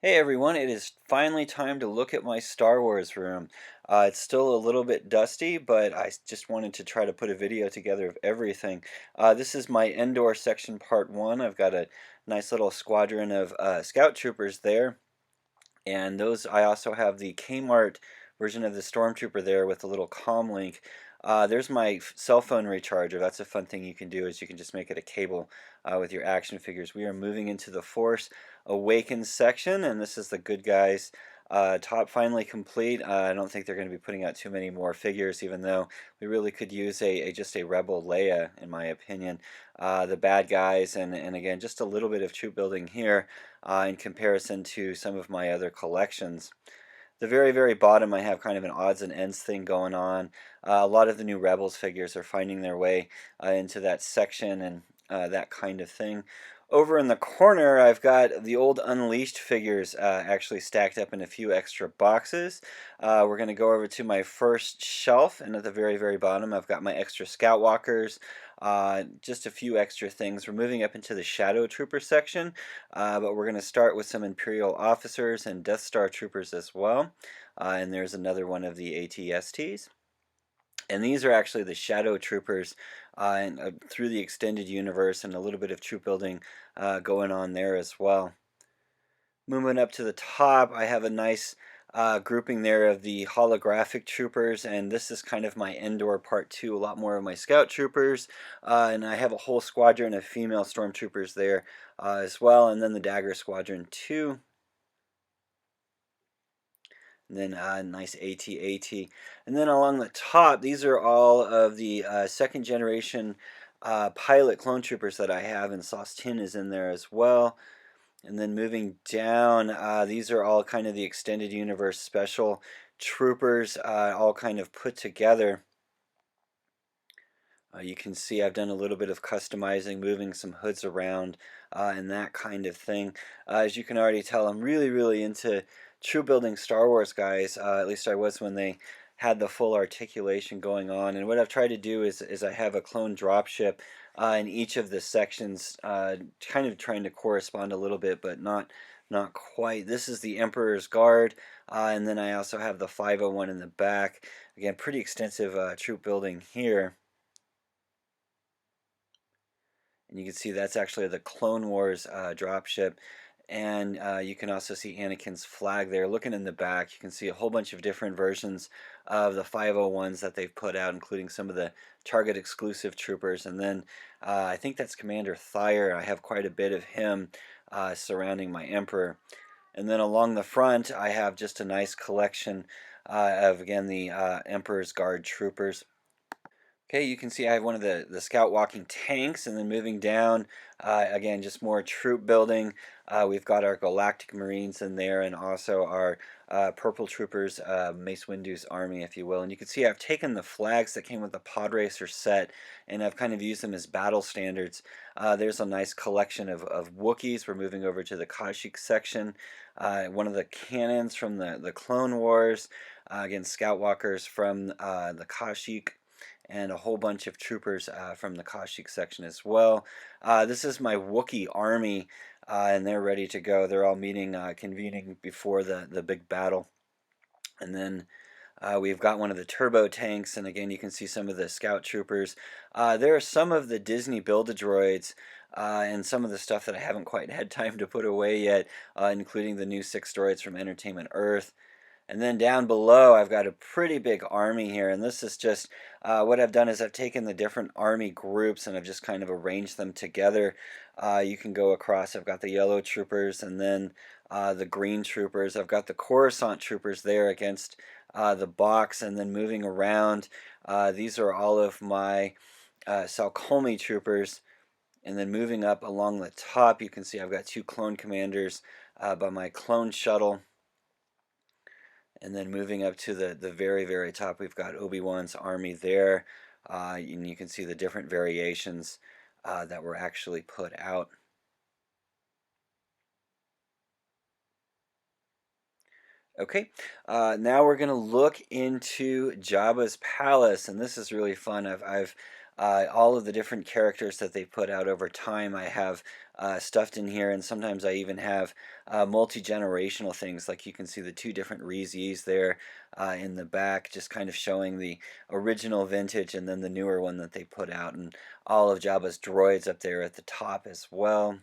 Hey everyone, it is finally time to look at my Star Wars room. It's still a little bit dusty, but just wanted to try to put a video together of everything. This is my Endor section part one. I've got a nice little squadron of scout troopers there, and those I also have the Kmart version of the Stormtrooper there with a little comm link. There's my cell phone recharger. That's a fun thing you can do is you can just make it a cable with your action figures. We are moving into the Force Awakens section, and this is the good guys. Top finally complete. I don't think they're going to be putting out too many more figures, even though we really could use just a Rebel Leia, in my opinion. The bad guys, and again, just a little bit of troop building here in comparison to some of my other collections. The very bottom I have kind of an odds and ends thing going on. A lot of the new Rebels figures are finding their way into that section and that kind of thing. Over in the corner I've got the old Unleashed figures actually stacked up in a few extra boxes. We're going to go over to my first shelf, and at the very bottom I've got my extra Scout Walkers. Just a few extra things. We're moving up into the Shadow Trooper section, but we're going to start with some Imperial officers and Death Star troopers as well. And there's another one of the ATSTs. And these are actually the Shadow Troopers through the extended universe, and a little bit of troop building going on there as well. Moving up to the top, I have a nice grouping there of the holographic troopers, and this is kind of my Endor part 2, a lot more of my scout troopers, and I have a whole squadron of female stormtroopers there as well, and then the Dagger Squadron 2. And then nice AT-AT. And then along the top, these are all of the second generation pilot clone troopers that I have, and Sauce Tin is in there as well. And then moving down, these are all kind of the extended universe special troopers, all kind of put together. You can see I've done a little bit of customizing, moving some hoods around, and that kind of thing. As you can already tell, I'm really into troop building Star Wars, guys. At least I was when they had the full articulation going on. And what I've tried to do is I have a clone dropship in each of the sections, kind of trying to correspond a little bit, but not quite. This is the Emperor's Guard, and then I also have the 501 in the back. Again, pretty extensive troop building here. And you can see that's actually the Clone Wars dropship. And you can also see Anakin's flag there. Looking in the back, you can see a whole bunch of different versions of the 501s that they've put out, including some of the Target exclusive troopers. And then I think that's Commander Thayer. I have quite a bit of him surrounding my Emperor. And then along the front, I have just a nice collection of, again, the Emperor's Guard troopers. Okay, you can see I have one of the scout walking tanks, and then moving down, again, just more troop building. We've got our Galactic Marines in there, and also our Purple Troopers, Mace Windu's army, if you will. And you can see I've taken the flags that came with the Pod Racer set, and I've kind of used them as battle standards. There's a nice collection of Wookiees. We're moving over to the Kashyyyk section. One of the cannons from the Clone Wars. Again, Scout Walkers from the Kashyyyk, and a whole bunch of troopers from the Kashyyyk section as well. This is my Wookiee army, and they're ready to go. They're all convening before the big battle. And then we've got one of the turbo tanks, and again you can see some of the scout troopers. There are some of the Disney Build-A-Droids and some of the stuff that I haven't quite had time to put away yet, including the new 6 droids from Entertainment Earth. And then down below, I've got a pretty big army here, and this is just what I've done is I've taken the different army groups and I've just kind of arranged them together. You can go across. I've got the yellow troopers, and then the green troopers. I've got the Coruscant troopers there against the box, and then moving around, these are all of my Salcomi troopers. And then moving up along the top, you can see I've got 2 clone commanders by my clone shuttle. And then moving up to the very top, we've got Obi-Wan's army there. And you can see the different variations that were actually put out. Okay, now we're going to look into Jabba's palace, and this is really fun. I've all of the different characters that they put out over time I have stuffed in here, and sometimes I even have multi-generational things, like you can see the two different Reese's there in the back, just kind of showing the original vintage and then the newer one that they put out, and all of Jabba's droids up there at the top as well.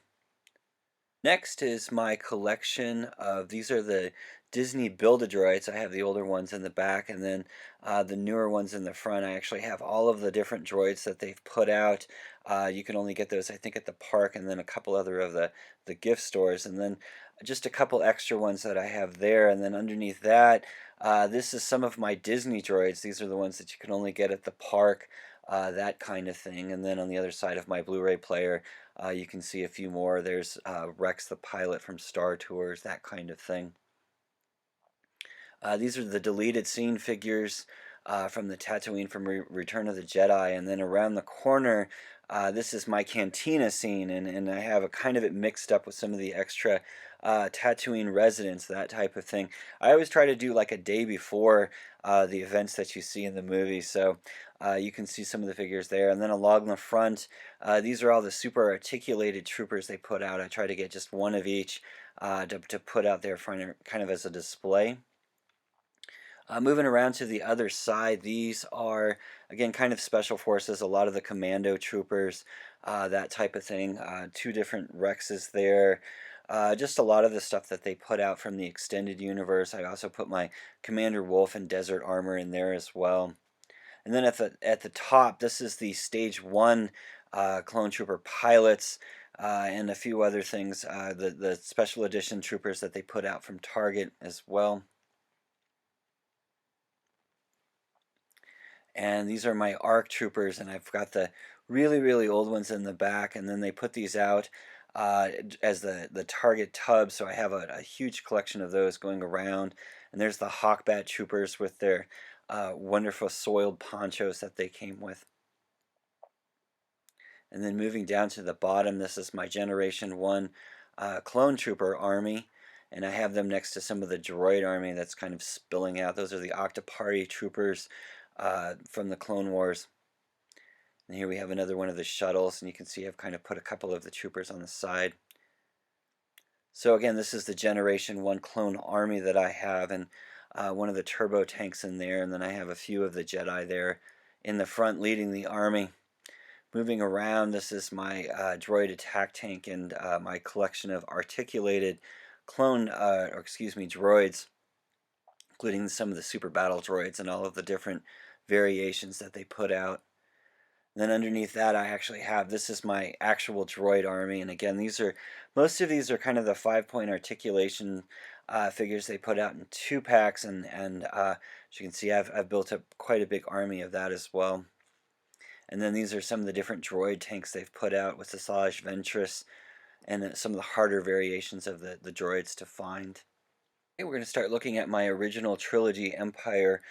Next is my collection of, these are the Disney Build-A-Droids. I have the older ones in the back, and then the newer ones in the front. I actually have all of the different droids that they've put out. You can only get those, I think, at the park, and then a couple other of the gift stores, and then just a couple extra ones that I have there. And then underneath that, this is some of my Disney droids. These are the ones that you can only get at the park, that kind of thing. And then on the other side of my Blu-ray player, you can see a few more. There's Rex the pilot from Star Tours, that kind of thing. These are the deleted scene figures from the Tatooine from Return of the Jedi. And then around the corner, this is my cantina scene, and I have a kind of it mixed up with some of the extra Tatooine residents, that type of thing. I always try to do like a day before the events that you see in the movie, so you can see some of the figures there. And then along the front, these are all the super articulated troopers they put out. I try to get just one of each to put out there for kind of as a display. Moving around to the other side, these are, again, kind of special forces, a lot of the commando troopers, that type of thing. Two different Rexes there. Just a lot of the stuff that they put out from the extended universe. I also put my Commander Wolf and Desert Armor in there as well. And then at the top, this is the Stage 1 Clone Trooper pilots, and a few other things, the special edition troopers that they put out from Target as well. And these are my ARC troopers, and I've got the really, really old ones in the back, and then they put these out as the Target tub, so I have a huge collection of those going around. And there's the Hawkbat troopers with their wonderful soiled ponchos that they came with. And then moving down to the bottom, this is my Generation 1 Clone Trooper army, and I have them next to some of the droid army that's kind of spilling out. Those are the Octoparty troopers from the Clone Wars. And here we have another one of the shuttles, and you can see I've kind of put a couple of the troopers on the side. So again, this is the Generation 1 clone army that I have, and one of the turbo tanks in there, and then I have a few of the Jedi there in the front leading the army. Moving around, this is my droid attack tank and my collection of articulated droids, including some of the super battle droids and all of the different variations that they put out. And then underneath that, I actually have, this is my actual droid army, and again, most of these are kind of the 5-point articulation figures they put out in 2-packs, and as you can see, I've built up quite a big army of that as well. And then these are some of the different droid tanks they've put out with Asajj Ventress, and some of the harder variations of the droids to find. Okay, we're going to start looking at my original trilogy Empire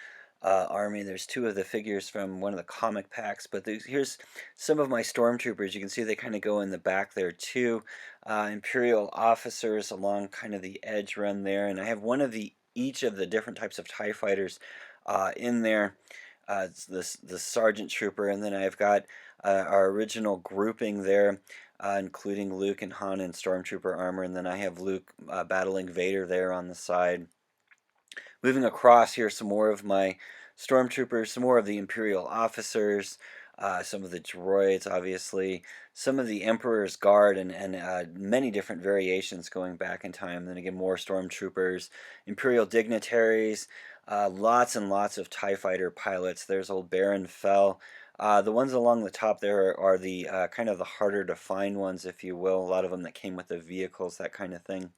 army. There's two of the figures from one of the comic packs, but here's some of my stormtroopers. You can see they kind of go in the back there too. Imperial officers along kind of the edge run there, and I have one of each of the different types of TIE fighters in there. It's the Sergeant Trooper, and then I've got our original grouping there, including Luke and Han in Stormtrooper armor, and then I have Luke battling Vader there on the side. Moving across here, some more of my Stormtroopers, some more of the Imperial officers, some of the droids, obviously, some of the Emperor's Guard, and many different variations going back in time. Then again, more Stormtroopers, Imperial dignitaries, lots and lots of TIE fighter pilots. There's old Baron Fell. The ones along the top there are the kind of the harder to find ones, if you will. A lot of them that came with the vehicles, that kind of thing.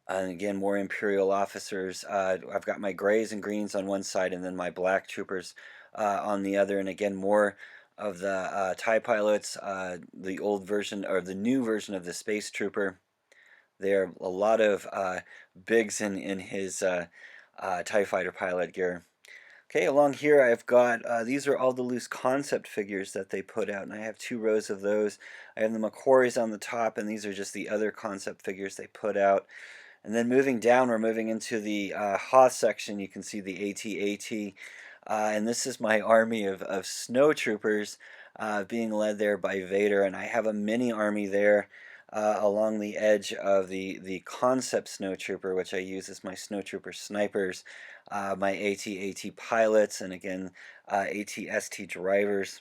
And again, more Imperial officers. I've got my grays and greens on one side, and then my black troopers on the other. And again, more of the TIE pilots, the old version or the new version of the Space Trooper. There are a lot of bigs in his TIE fighter pilot gear. Okay, along here I've got, these are all the loose concept figures that they put out, and I have 2 rows of those. I have the Macquaries on the top, and these are just the other concept figures they put out. And then moving down, we're moving into the Hoth section. You can see the AT-AT And this is my army of snow troopers being led there by Vader, and I have a mini army there along the edge of the concept snow trooper, which I use as my snow trooper snipers, my AT-AT pilots, and again AT-ST drivers.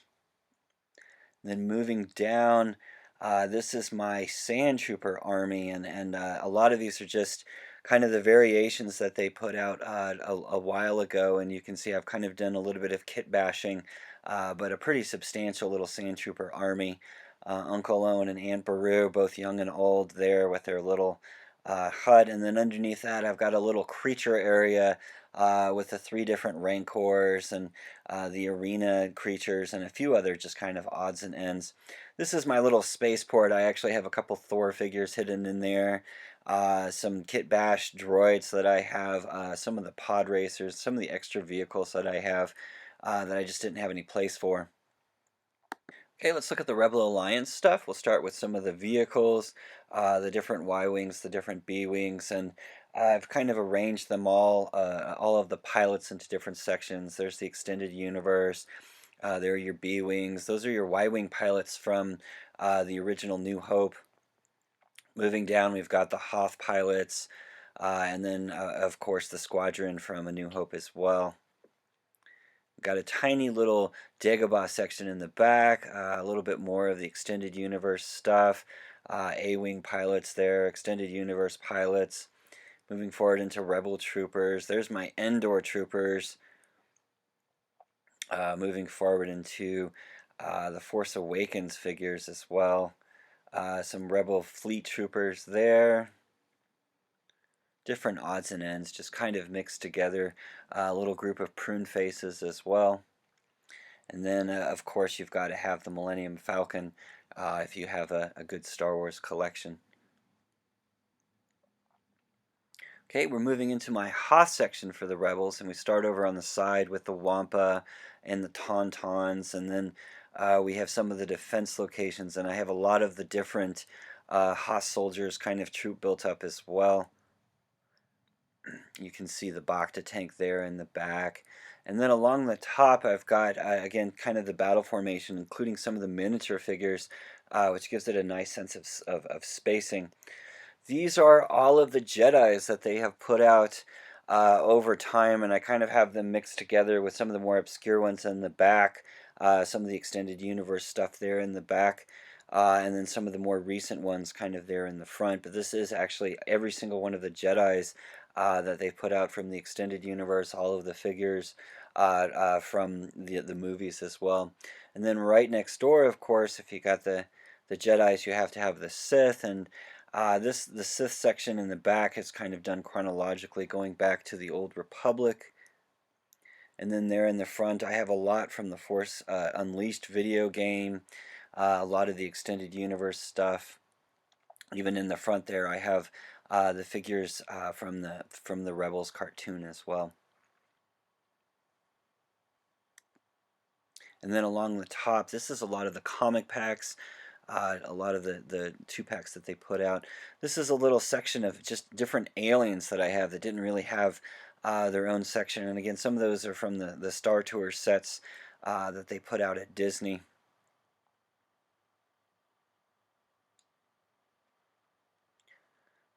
Then moving down, this is my Sand Trooper army, and a lot of these are just kind of the variations that they put out a while ago, and you can see I've kind of done a little bit of kit bashing, but a pretty substantial little Sand Trooper army. Uncle Owen and Aunt Beru, both young and old, there with their little hut, and then underneath that I've got a little creature area with the three different rancors and the arena creatures and a few other just kind of odds and ends. This is my little spaceport. I actually have a couple Thor figures hidden in there, some Kit Bash droids that I have, some of the pod racers, some of the extra vehicles that I have that I just didn't have any place for. Okay, let's look at the Rebel Alliance stuff. We'll start with some of the vehicles, the different Y-wings, the different B-wings, and I've kind of arranged them all of the pilots into different sections. There's the extended universe. There are your B-wings. Those are your Y-wing pilots from the original New Hope. Moving down, we've got the Hoth pilots, and then, of course, the squadron from A New Hope as well. Got a tiny little Dagobah section in the back, a little bit more of the extended universe stuff. A-wing pilots there, extended universe pilots. Moving forward into Rebel troopers. There's my Endor troopers. Moving forward into the Force Awakens figures as well. Some Rebel fleet troopers there. Different odds and ends, just kind of mixed together. A little group of prune faces as well. And then, of course, you've got to have the Millennium Falcon if you have a good Star Wars collection. Okay, we're moving into my Hoth section for the Rebels, and we start over on the side with the Wampa and the Tauntauns, and then we have some of the defense locations, and I have a lot of the different Hoth soldiers kind of troop built up as well. You can see the Bacta tank there in the back. And then along the top, I've got, again, kind of the battle formation, including some of the miniature figures, which gives it a nice sense of spacing. These are all of the Jedis that they have put out over time, and I kind of have them mixed together with some of the more obscure ones in the back, some of the extended universe stuff there in the back, and then some of the more recent ones kind of there in the front. But this is actually every single one of the Jedis that they put out from the extended universe, all of the figures from the movies as well. And then right next door, of course, if you got the Jedis, you have to have the Sith, and the Sith section in the back is kind of done chronologically, going back to the Old Republic. And then there in the front, I have a lot from the Force Unleashed video game, a lot of the extended universe stuff. Even in the front there, I have the figures from the Rebels cartoon as well. And then along the top, this is a lot of the comic packs, a lot of the 2-packs that they put out. This is a little section of just different aliens that I have that didn't really have their own section. And again, some of those are from the Star Tours sets that they put out at Disney.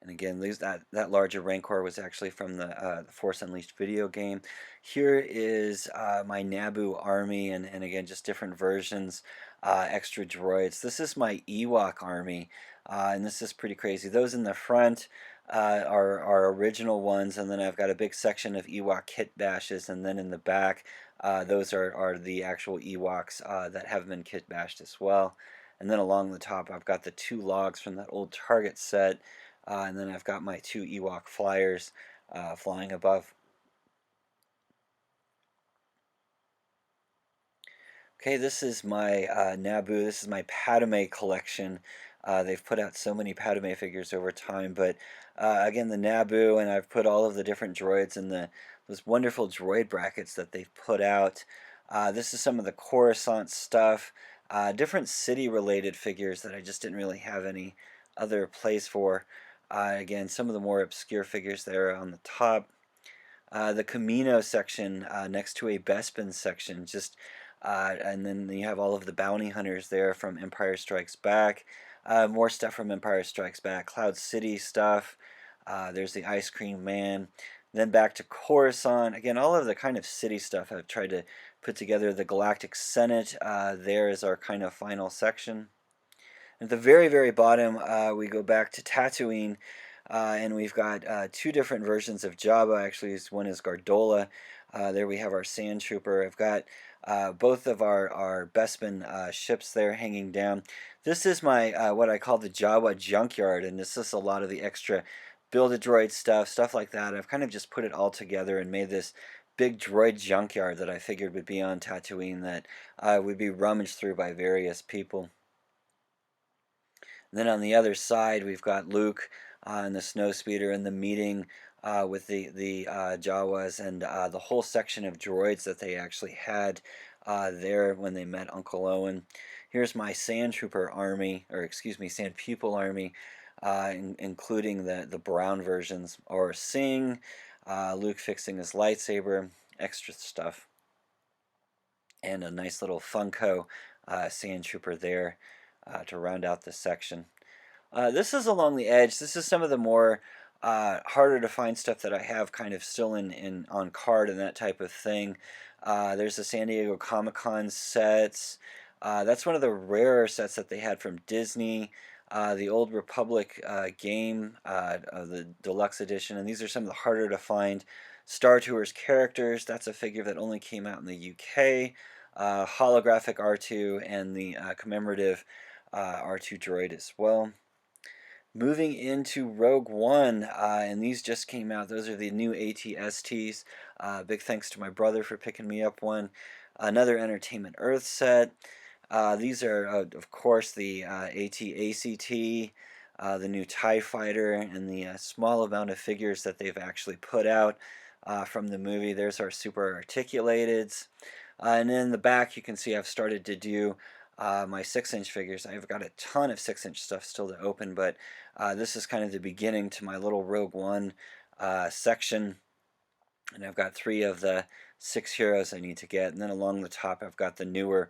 And again, that larger Rancor was actually from the Force Unleashed video game. Here is my Naboo army, and again, just different versions, extra droids. This is my Ewok army, and this is pretty crazy. Those in the front are original ones, and then I've got a big section of Ewok kit bashes, and then in the back, those are the actual Ewoks that have been kit bashed as well. And then along the top, I've got the 2 logs from that old Target set. And then I've got my 2 Ewok flyers flying above. Okay, this is my Naboo. This is my Padme collection. They've put out so many Padme figures over time, but again, the Naboo, and I've put all of the different droids in those wonderful droid brackets that they've put out. This is some of the Coruscant stuff, different city-related figures that I just didn't really have any other place for. Again, some of the more obscure figures there on the top. the Camino section next to a Bespin section. And then you have all of the bounty hunters there from Empire Strikes Back. More stuff from Empire Strikes Back. Cloud City stuff. There's the Ice Cream Man. Then back to Coruscant. Again, all of the kind of city stuff I've tried to put together. The Galactic Senate. There is our kind of final section. At the very, very bottom, we go back to Tatooine, and we've got two different versions of Jabba. Actually, one is Gardola. There we have our Sand Trooper. I've got both of our Bespin ships there hanging down. This is my what I call the Jawa junkyard, and this is a lot of the extra Build-A-Droid stuff like that. I've kind of just put it all together and made this big droid junkyard that I figured would be on Tatooine that would be rummaged through by various people. And then on the other side, we've got Luke and the snowspeeder and the meeting with the Jawas and the whole section of droids that they actually had there when they met Uncle Owen. Here's my Sand Trooper army, or excuse me, Sand Pupil army, including the brown versions, or Sing, Luke fixing his lightsaber, extra stuff, and a nice little Funko Sand Trooper there to round out this section. This is along the edge. This is some of the more harder to find stuff that I have kind of still in on card and that type of thing. There's the San Diego Comic-Con sets. That's one of the rarer sets that they had from Disney. The Old Republic game, the deluxe edition, and these are some of the harder to find Star Tours characters. That's a figure that only came out in the UK. Holographic R2 and the commemorative R2 droid as well. Moving into Rogue One, and these just came out. Those are the new AT-STs. Big thanks to my brother for picking me up one. Another Entertainment Earth set. These are, of course, the AT-ACT, the new TIE Fighter, and the small amount of figures that they've actually put out from the movie. There's our Super Articulateds. And in the back, you can see I've started to do my 6-inch figures. I've got a ton of 6-inch stuff still to open, but this is kind of the beginning to my little Rogue One section. And I've got 3 of the 6 heroes I need to get. And then along the top, I've got the newer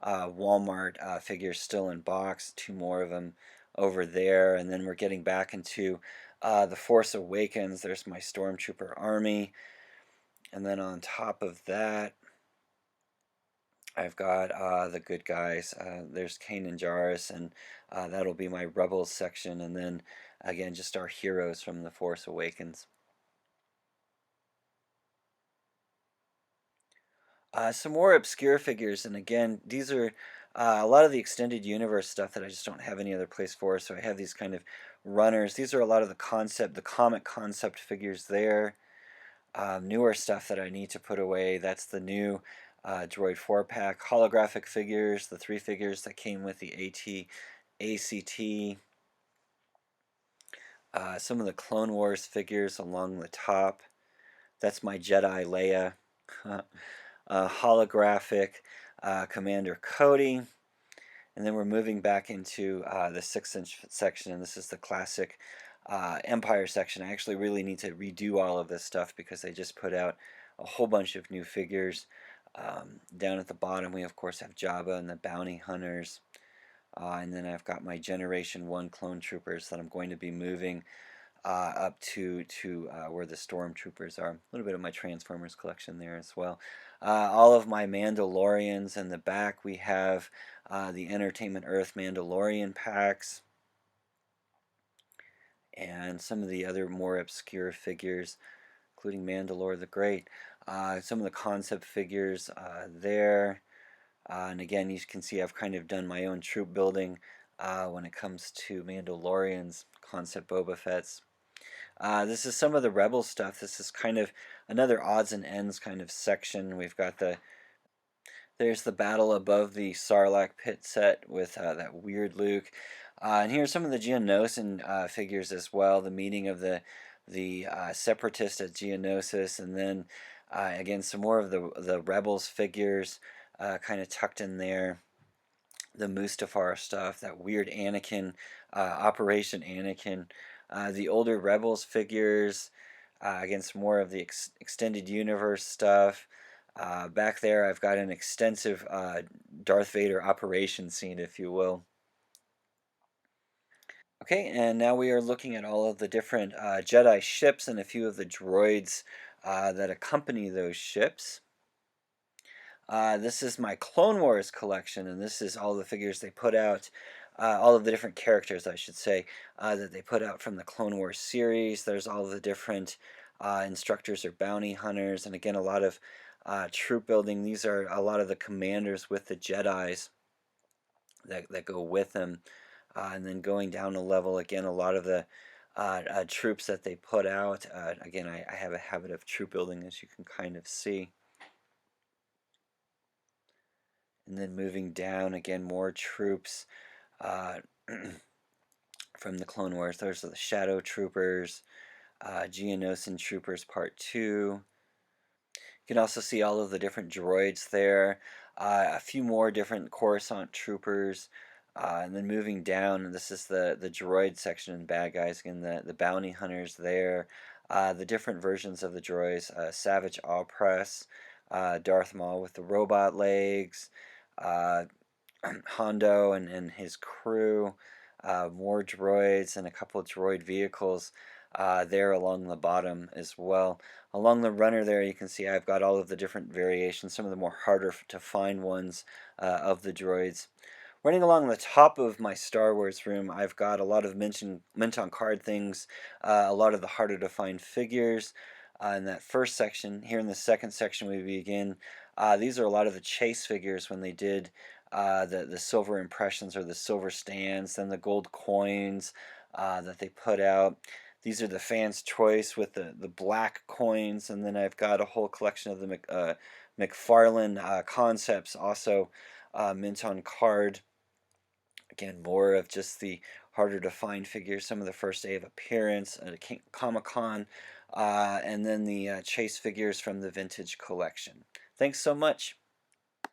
Walmart figures still in box. 2 more of them over there. And then we're getting back into The Force Awakens. There's my Stormtrooper army. And then on top of that, I've got the good guys. There's Kanan Jarrus, and that'll be my Rebels section. And then, again, just our heroes from The Force Awakens. Some more obscure figures, and again, these are a lot of the extended universe stuff that I just don't have any other place for, so I have these kind of runners. These are a lot of the comic concept figures there. Newer stuff that I need to put away. That's the new Droid 4-pack. Holographic figures, the 3 figures that came with the AT-ACT. Some of the Clone Wars figures along the top. That's my Jedi Leia. Holographic Commander Cody. And then we're moving back into the 6-inch section, and this is the classic Empire section. I actually really need to redo all of this stuff because they just put out a whole bunch of new figures. Down at the bottom, we of course have Jabba and the Bounty Hunters. And then I've got my Generation 1 Clone Troopers that I'm going to be moving up to where the Stormtroopers are. A little bit of my Transformers collection there as well. All of my Mandalorians. In the back we have the Entertainment Earth Mandalorian packs. And some of the other more obscure figures, including Mandalore the Great. Some of the concept figures there. And again, you can see I've kind of done my own troop building when it comes to Mandalorians, concept Boba Fett's. This is some of the Rebel stuff. This is kind of another odds and ends kind of section. We've got there's the battle above the Sarlacc pit set with that weird Luke. And here's some of the Geonosis figures as well. The meeting of the Separatist at Geonosis, and then again some more of the Rebels figures kind of tucked in there. The Mustafar stuff, that weird Anakin, Operation Anakin. The older Rebels figures. Again, some more of the extended universe stuff. Back there, I've got an extensive Darth Vader operation scene, if you will. Okay, and now we are looking at all of the different Jedi ships and a few of the droids that accompany those ships. This is my Clone Wars collection, and this is all the figures they put out, all of the different characters, I should say, that they put out from the Clone Wars series. There's all the different instructors or bounty hunters, and again, a lot of troop building. These are a lot of the commanders with the Jedis that go with them. And then going down a level, again, a lot of the troops that they put out. Again, I have a habit of troop building, as you can kind of see. And then moving down, again, more troops uh, from the Clone Wars. Those are the Shadow Troopers, Geonosian Troopers Part 2. You can also see all of the different droids there, a few more different Coruscant troopers, and then moving down, and this is the droid section, bad guys, again, the bounty hunters there, the different versions of the droids, Savage Opress, Darth Maul with the robot legs, uh, Hondo and his crew, more droids and a couple of droid vehicles there along the bottom as well. Along the runner there, you can see I've got all of the different variations, some of the more harder to find ones of the droids. Running along the top of my Star Wars room, I've got a lot of mint on card things, a lot of the harder to find figures. In that first section, here in the second section we begin, these are a lot of the chase figures when they did the silver impressions or the silver stands, then the gold coins that they put out. These are the fans' choice with the black coins, and then I've got a whole collection of the McFarlane concepts, also mint on card. Again, more of just the harder to find figures, some of the first day of appearance at Comic Con, and then the chase figures from the vintage collection. Thanks so much.